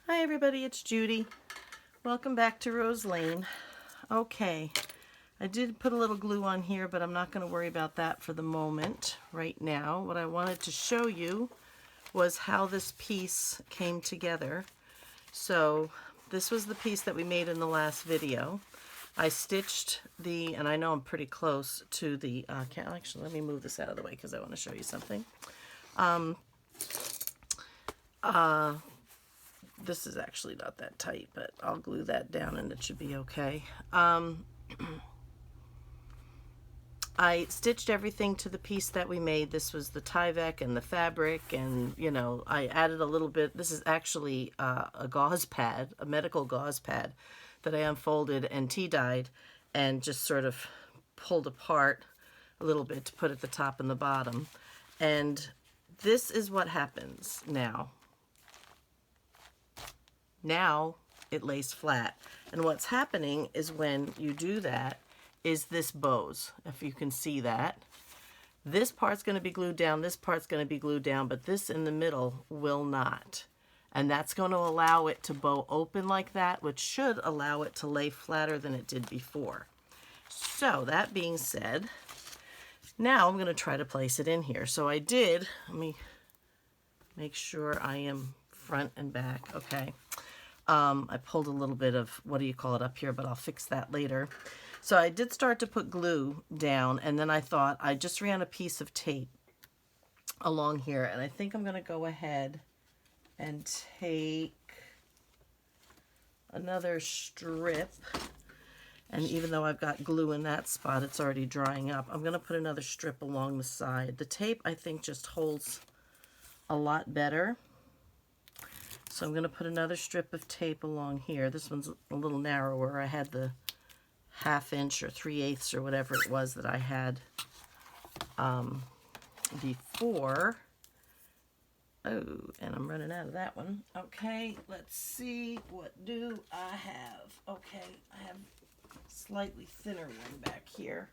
Hi everybody, it's Judy. Welcome back to Rose Lane. Okay, I did put a little glue on here, but I'm not going to worry about that for the moment right now. What I wanted to show you was how this piece came together. So this was the piece that we made in the last video. I stitched the, and I know I'm pretty close to the, actually let me move this out of the way because I want to show you something. This is actually not that tight, but I'll glue that down and it should be okay. I stitched everything to the piece that we made. This was the Tyvek and the fabric, and you know, I added a little bit. This is actually a gauze pad, a medical gauze pad that I unfolded and tea-dyed and just sort of pulled apart a little bit to put at the top and the bottom. And this is what happens now. Now it lays flat. And what's happening is when you do that is this bows, if you can see that. This part's going to be glued down, this part's going to be glued down, but this in the middle will not. And that's going to allow it to bow open like that, which should allow it to lay flatter than it did before. So that being said, now I'm going to try to place it in here. So I did, let me make sure I am front and back, okay. I pulled a little bit of, what do you call it, up here, but I'll fix that later. So I did start to put glue down, and then I thought I just ran a piece of tape along here, and I think I'm going to go ahead and take another strip. And even though I've got glue in that spot, it's already drying up. I'm going to put another strip along the side. The tape, I think, just holds a lot better. So I'm going to put another strip of tape along here. This one's a little narrower. I had the 1/2 inch or 3/8 or whatever it was that I had before. Oh, and I'm running out of that one. Okay, let's see. What do I have? Okay, I have a slightly thinner one back here.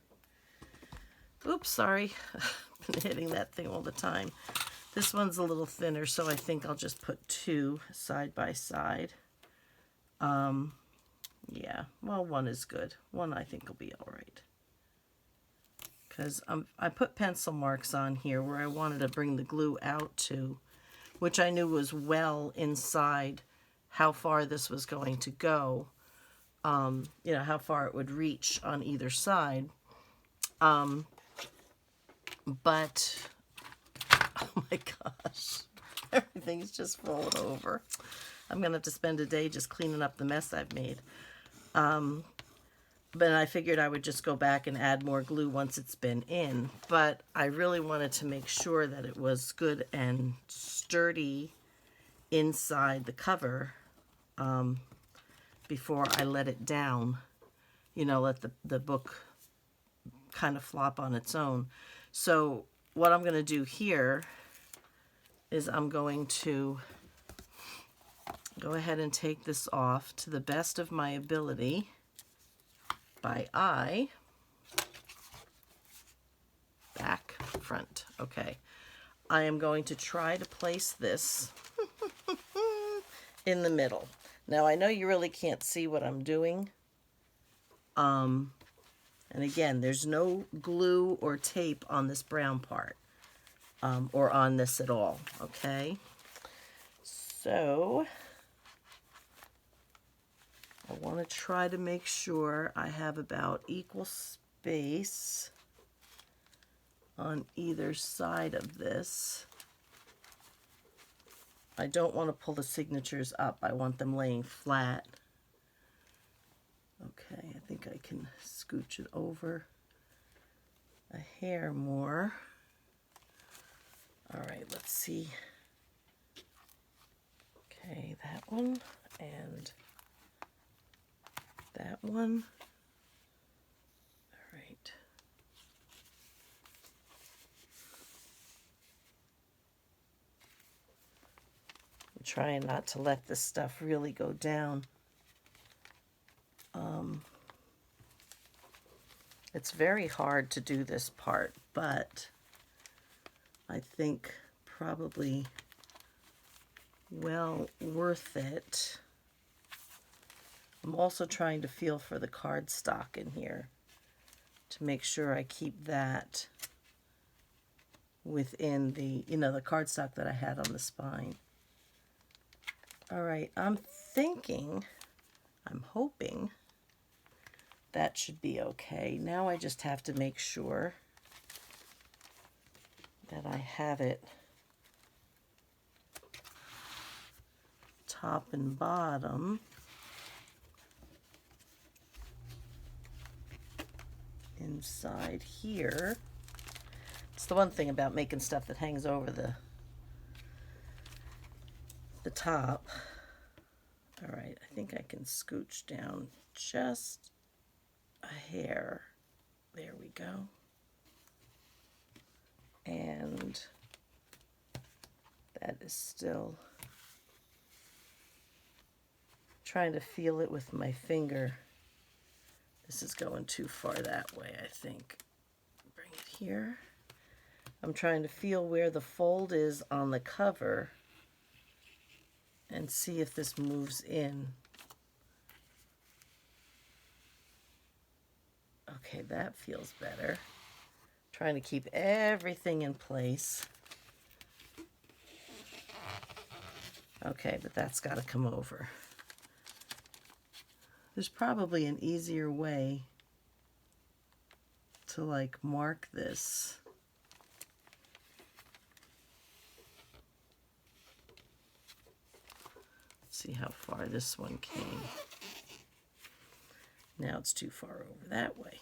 Oops, sorry. I've been hitting that thing all the time. This one's a little thinner, so I think I'll just put 2 side by side. Yeah, well, 1 is good. 1 I think will be all right. Because I put pencil marks on here where I wanted to bring the glue out to, which I knew was well inside how far this was going to go. You know, how far it would reach on either side. But oh my gosh, everything's just falling over. I'm going to have to spend a day just cleaning up the mess I've made. But I figured I would just go back and add more glue once it's been in. But I really wanted to make sure that it was good and sturdy inside the cover before I let it down. You know, let the book kind of flop on its own. So what I'm going to do here is I'm going to go ahead and take this off to the best of my ability by eye, back, front. Okay. I am going to try to place this in the middle. Now I know you really can't see what I'm doing. And again, there's no glue or tape on this brown part. Or on this at all, okay? So I want to try to make sure I have about equal space on either side of this. I don't want to pull the signatures up. I want them laying flat. Okay, I think I can scooch it over a hair more. All right, let's see. Okay, that one and that one. All right. I'm trying not to let this stuff really go down. It's very hard to do this part, but I think probably well worth it. I'm also trying to feel for the cardstock in here to make sure I keep that within the, the cardstock that I had on the spine. All right, I'm hoping that should be okay. Now I just have to make sure that I have it top and bottom. Inside here. It's the one thing about making stuff that hangs over the top. All right, I think I can scooch down just a hair. There we go. And that is still trying to feel it with my finger. This is going too far that way, I think. Bring it here. I'm trying to feel where the fold is on the cover and see if this moves in. Okay, that feels better. Trying to keep everything in place. Okay, but that's got to come over. There's probably an easier way to like mark this. Let's see how far this one came. Now it's too far over that way.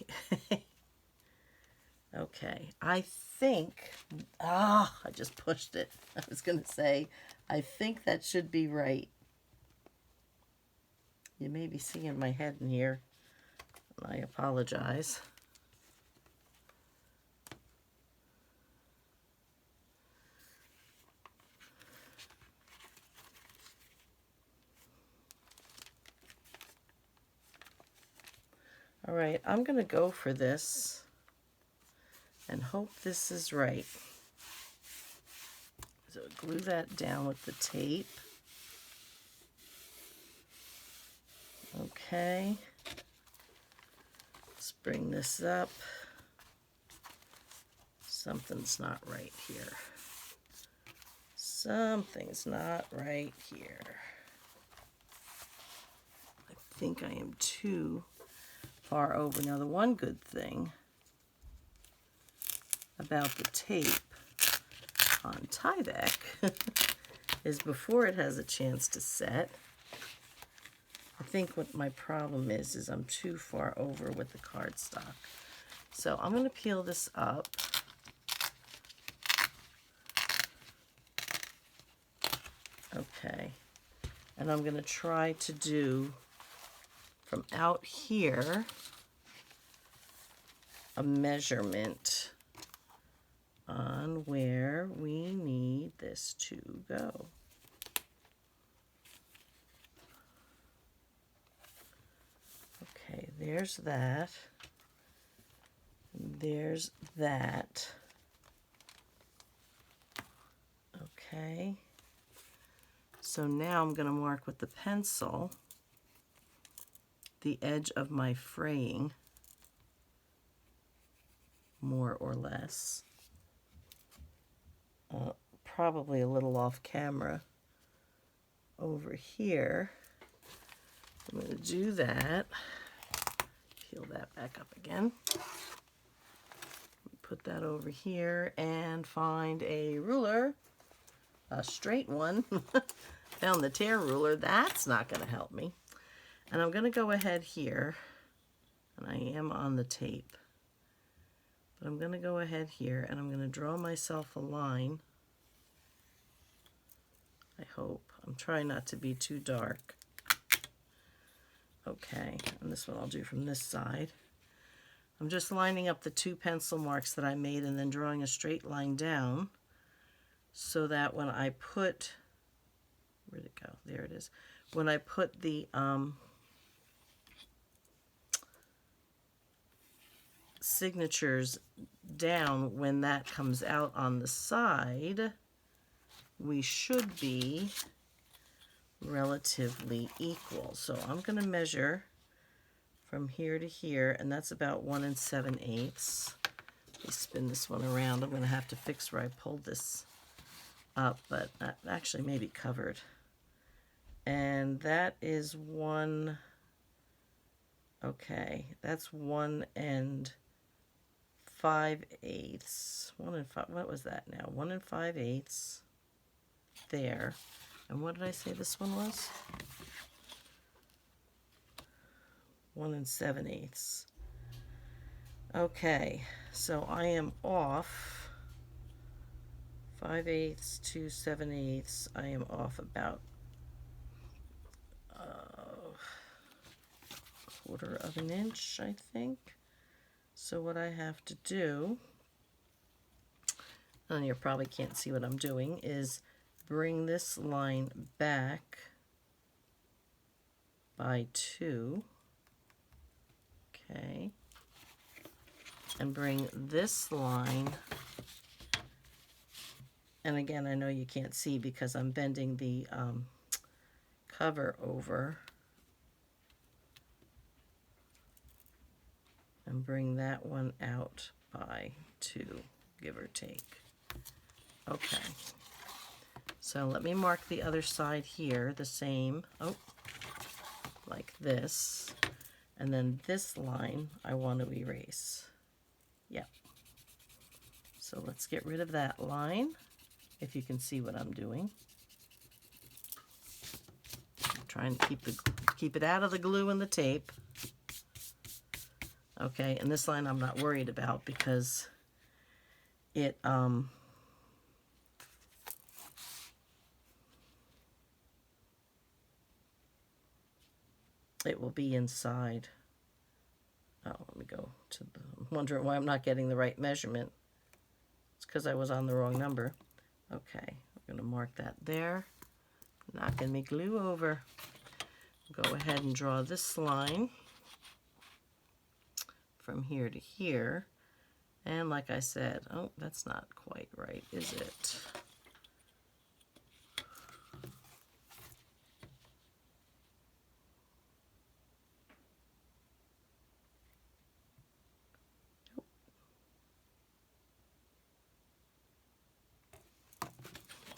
Okay, I think, I just pushed it. I was going to say, I think that should be right. You may be seeing my head in here, and I apologize. All right, I'm going to go for this and hope this is right. So glue that down with the tape. Okay. Let's bring this up. Something's not right here. Something's not right here. I think I am too far over. Now, the one good thing about the tape on Tyvek is before it has a chance to set, I think what my problem is I'm too far over with the cardstock. So I'm going to peel this up. Okay. And I'm going to try to do from out here a measurement on where we need this to go. Okay, there's that. There's that. Okay. So now I'm going to mark with the pencil the edge of my fraying, more or less. Probably a little off camera over here. I'm going to do that. Peel that back up again. Put that over here and find a ruler, a straight one. Found the tear ruler. That's not going to help me. And I'm going to go ahead here, and I am on the tape, but I'm going to go ahead here and I'm going to draw myself a line. I hope. I'm trying not to be too dark. Okay, and this one I'll do from this side. I'm just lining up the two pencil marks that I made and then drawing a straight line down so that when I put, where'd it go? There it is. When I put the signatures down, when that comes out on the side, we should be relatively equal. So I'm going to measure from here to here, and that's about 1 7/8. Let me spin this one around. I'm going to have to fix where I pulled this up, but actually maybe covered. And that is 1, okay, that's 1 5/8. 1 5, what was that now? 1 5/8 there. And what did I say this one was? 1 7/8. Okay, so I am off 5/8 to 7/8. I am off about 1/4 of an inch, I think. So what I have to do, and you probably can't see what I'm doing, is bring this line back by 2. Okay. And bring this line, and again, I know you can't see because I'm bending the cover over, and bring that one out by 2, give or take. Okay. So let me mark the other side here the same, like this. And then this line I want to erase. Yeah. So let's get rid of that line, if you can see what I'm doing. I'm trying to keep it out of the glue and the tape. Okay, and this line I'm not worried about because it it will be inside. Oh, let me go to the, I'm wondering why I'm not getting the right measurement. It's because I was on the wrong number. Okay, we're going to mark that there. Not going to be glue over. Go ahead and draw this line from here to here. And like I said, oh, that's not quite right, is it?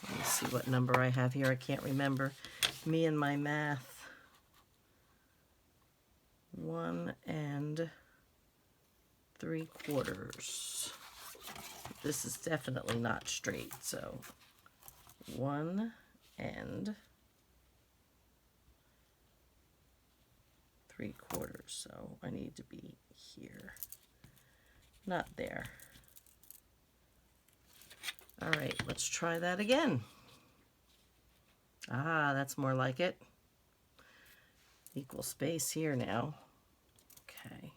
Let me see what number I have here. I can't remember. Me and my math. 1 3/4. This is definitely not straight, so 1 3/4. So I need to be here, not there. All right, let's try that again. Ah, that's more like it. Equal space here now. Okay.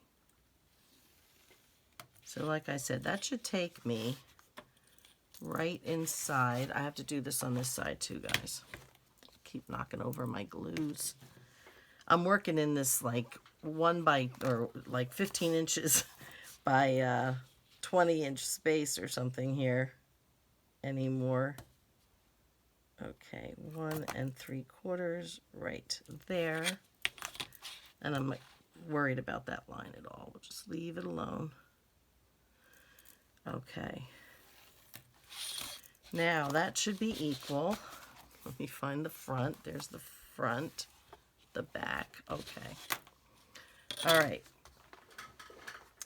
So like I said, that should take me right inside. I have to do this on this side too, guys. Keep knocking over my glues. I'm working in this like 15 inches by 20-inch space or something here anymore. Okay, 1 3/4 right there. And I'm not worried about that line at all. We'll just leave it alone. Okay. Now that should be equal. Let me find the front. There's the front, the back. Okay. All right.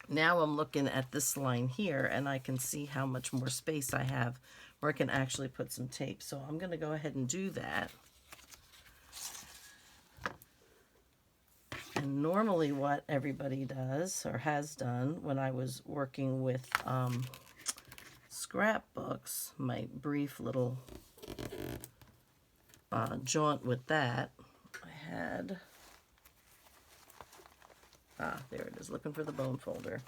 Now I'm looking at this line here, and I can see how much more space I have where I can actually put some tape. So I'm going to go ahead and do that. And normally what everybody does, or has done, when I was working with scrapbooks, my brief little jaunt with that, I had, there it is, looking for the bone folder.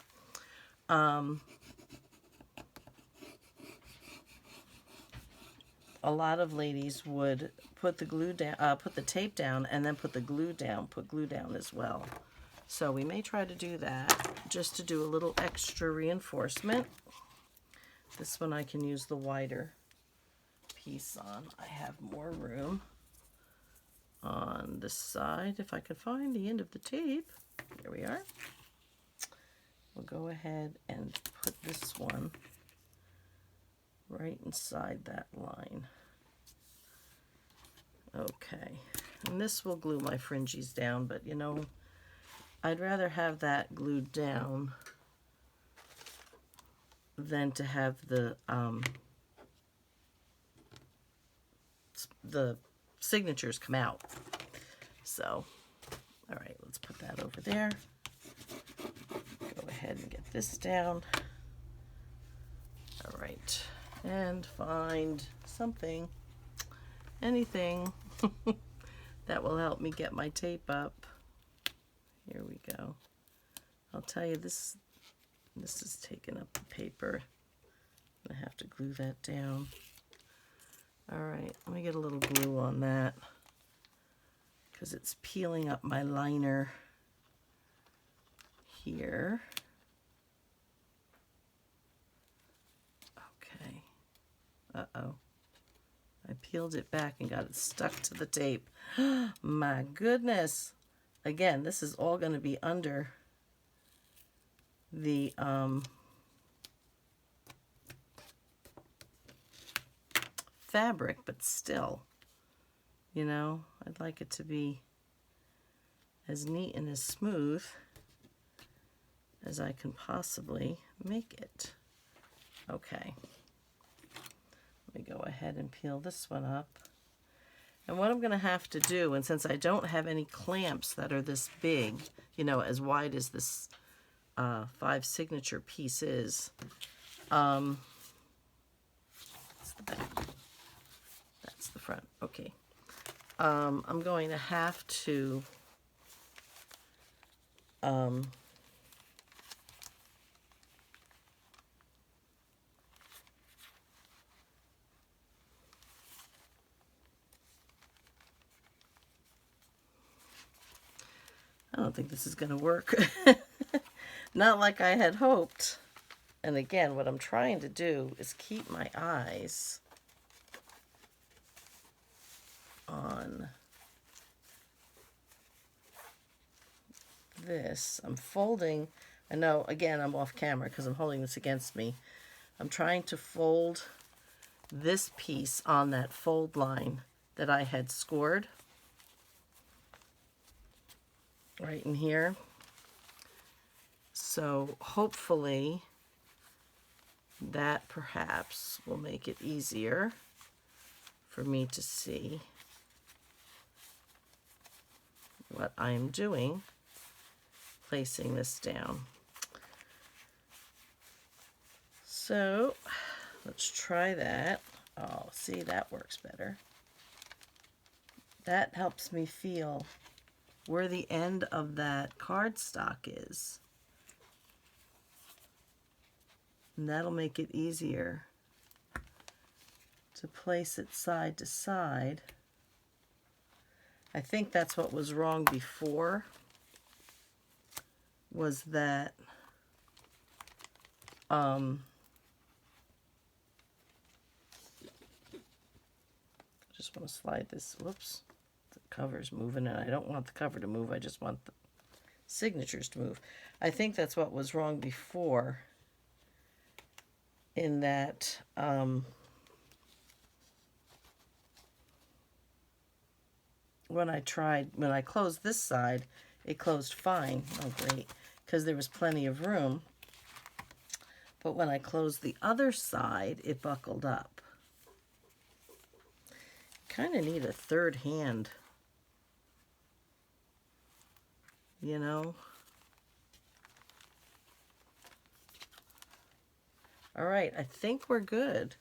A lot of ladies would put the glue down, put the tape down, and then put the glue down, put glue down as well. So we may try to do that just to do a little extra reinforcement. This one I can use the wider piece on. I have more room. on this side. If I can find the end of the tape. Here we are. We'll go ahead and put this one right inside that line. Okay, and this will glue my fringes down, but you know, I'd rather have that glued down than to have the signatures come out. So, all right, let's put that over there. Go ahead and get this down. All right, and find something, anything that will help me get my tape up. Here we go. I'll tell you, this is taking up the paper. I have to glue that down. All right, let me get a little glue on that because it's peeling up my liner here. Okay. Uh-oh. I peeled it back and got it stuck to the tape. My goodness. Again, this is all going to be under the fabric, but still, you know, I'd like it to be as neat and as smooth as I can possibly make it. Okay. Let me go ahead and peel this one up. And what I'm going to have to do, and since I don't have any clamps that are this big, you know, as wide as this 5 signature piece is, that's the back. That's the front. Okay. I'm going to have to I don't think this is going to work. Not like I had hoped. And again, what I'm trying to do is keep my eyes on this. I'm folding. I know, again, I'm off camera because I'm holding this against me. I'm trying to fold this piece on that fold line that I had scored right in here. So hopefully that perhaps will make it easier for me to see what I'm doing, placing this down. So let's try that. Oh, see, that works better. That helps me feel where the end of that cardstock is. And that'll make it easier to place it side to side. I think that's what was wrong before, was that I just want to slide this, whoops, the cover's moving and I don't want the cover to move, I just want the signatures to move. I think that's what was wrong before, in that when I closed this side, it closed fine. Oh, great, because there was plenty of room. But when I closed the other side, it buckled up. Kind of need a third hand, you know. All right, I think we're good.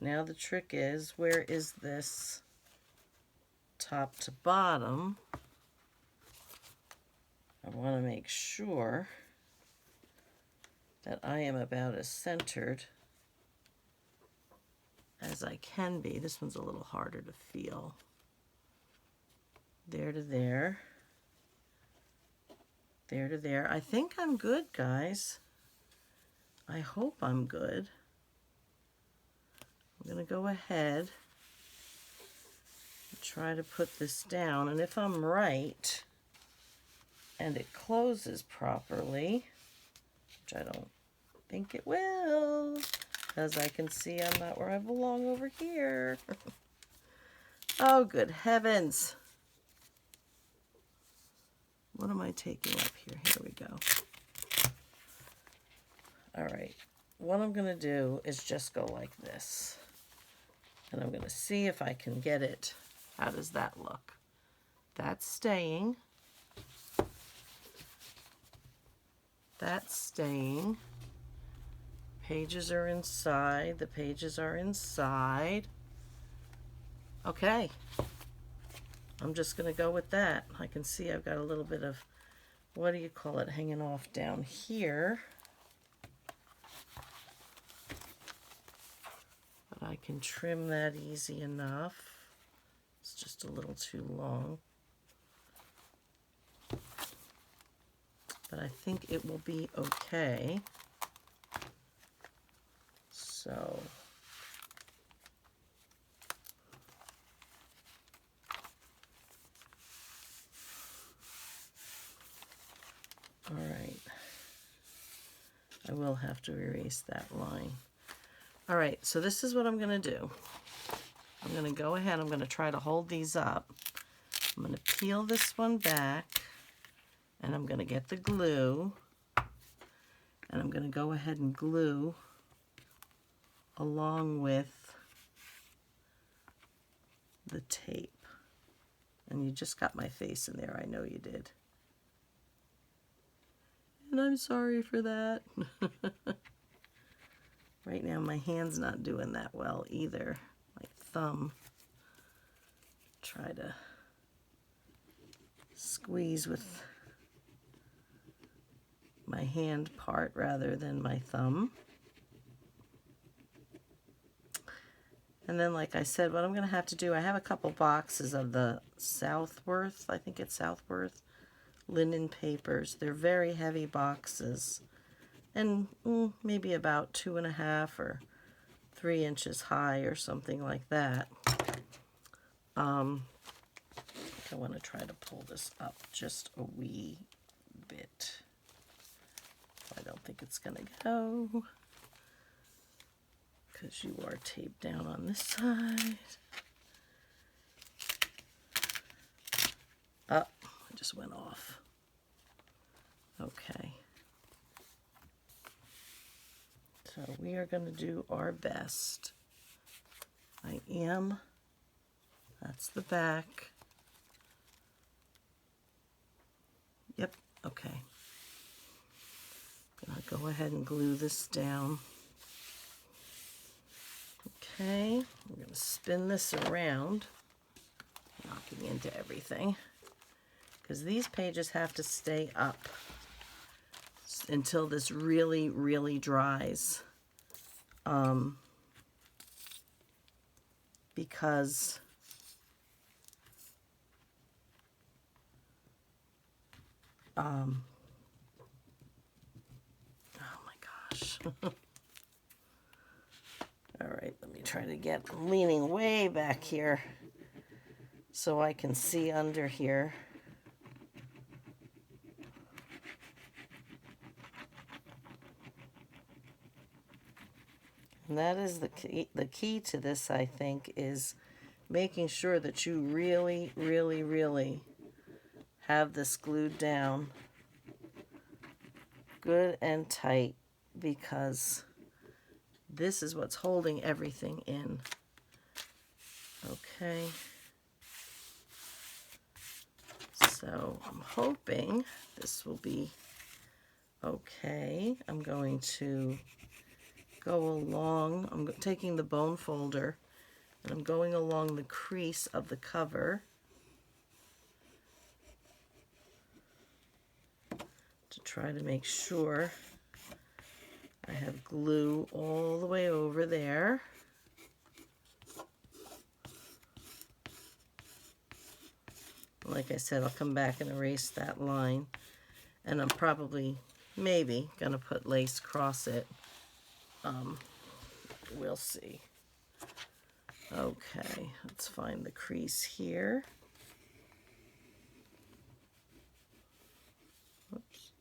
Now the trick is, where is this top to bottom? I want to make sure that I am about as centered as I can be. This one's a little harder to feel. There to there. There to there. I think I'm good, guys. I hope I'm good. I'm going to go ahead, try to put this down, and if I'm right and it closes properly, which I don't think it will, because I can see I'm not where I belong over here. Oh, good heavens. What am I taking up here? Here we go. All right. What I'm going to do is just go like this. And I'm going to see if I can get it. How does that look? That's staying. That's staying. Pages are inside. The pages are inside. Okay. I'm just going to go with that. I can see I've got a little bit of, what do you call it, hanging off down here. But I can trim that easy enough. It's just a little too long. But I think it will be okay. So, all right. I will have to erase that line. All right, so this is what I'm going to do. I'm going to go ahead, I'm going to try to hold these up. I'm going to peel this one back, and I'm going to get the glue, and I'm going to go ahead and glue along with the tape. And you just got my face in there, I know you did. And I'm sorry for that. Right now my hand's not doing that well either. My thumb. Try to squeeze with my hand part rather than my thumb. And then, like I said, what I'm going to have to do, I have a couple boxes of the Southworth, I think it's Southworth, linen papers. They're very heavy boxes. And maybe about 2.5 or 3 inches high or something like that. I want to try to pull this up just a wee bit. I don't think it's going to go, because you are taped down on this side. Oh, I just went off. Okay. So we are going to do our best. That's the back. Yep, okay. I'm going to go ahead and glue this down. Okay, I'm going to spin this around, knocking into everything, because these pages have to stay up until this really, really dries. Because oh my gosh. All right, let me try to get, I'm leaning way back here so I can see under here. And that is the key to this, I think, is making sure that you really, really, really have this glued down good and tight, because this is what's holding everything in. Okay. So I'm hoping this will be okay. I'm going to go along, I'm taking the bone folder and I'm going along the crease of the cover to try to make sure I have glue all the way over there. Like I said, I'll come back and erase that line, and I'm probably, maybe, gonna put lace across it. We'll see. Okay, let's find the crease here. Oops.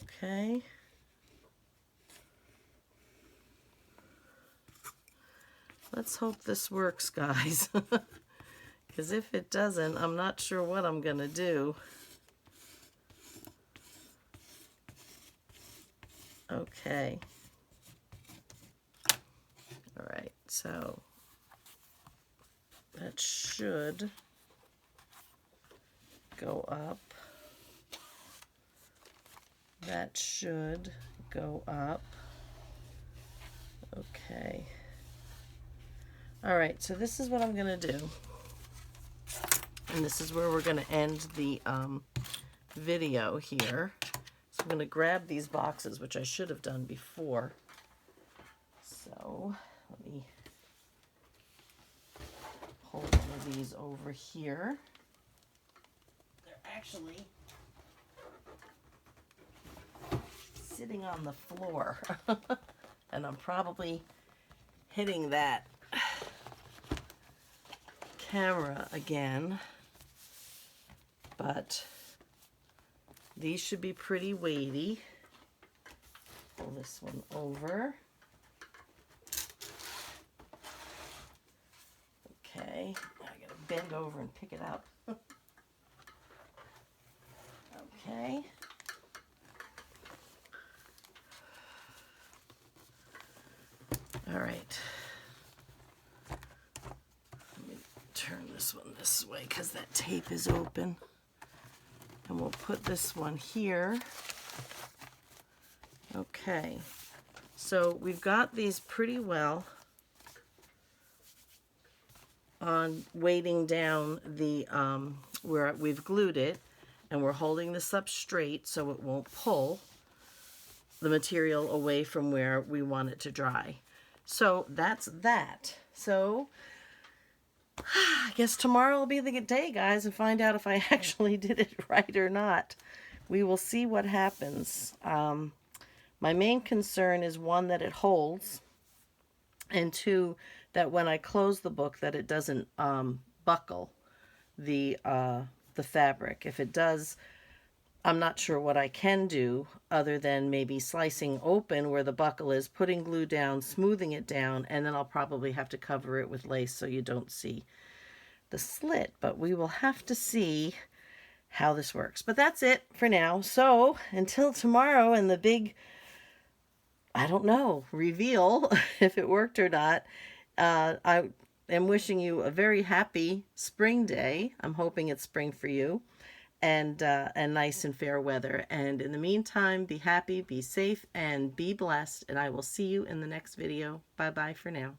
Okay. Let's hope this works, guys. Because if it doesn't, I'm not sure what I'm going to do. Okay. All right, so that should go up. That should go up. Okay. All right, so this is what I'm going to do. And this is where we're going to end the video here. So I'm going to grab these boxes, which I should have done before. So let me pull one of these over here. They're actually sitting on the floor. And I'm probably hitting that camera again. But these should be pretty weighty. Pull this one over. Okay, I gotta bend over and pick it up. Okay. All right. Let me turn this one this way because that tape is open. And we'll put this one here. Okay. So we've got these pretty well on weighting down the where we've glued it, and we're holding this up straight so it won't pull the material away from where we want it to dry. So that's that. So I guess tomorrow will be the day, guys, and find out if I actually did it right or not. We will see what happens. My main concern is, one, that it holds, and two, that when I close the book that it doesn't buckle the fabric. If it does, I'm not sure what I can do other than maybe slicing open where the buckle is, putting glue down, smoothing it down, and then I'll probably have to cover it with lace so you don't see the slit. But we will have to see how this works. But that's it for now. So until tomorrow and the big, I don't know, reveal if it worked or not, I am wishing you a very happy spring day. I'm hoping it's spring for you, and nice and fair weather. And in the meantime, be happy, be safe, and be blessed. And I will see you in the next video. Bye-bye for now.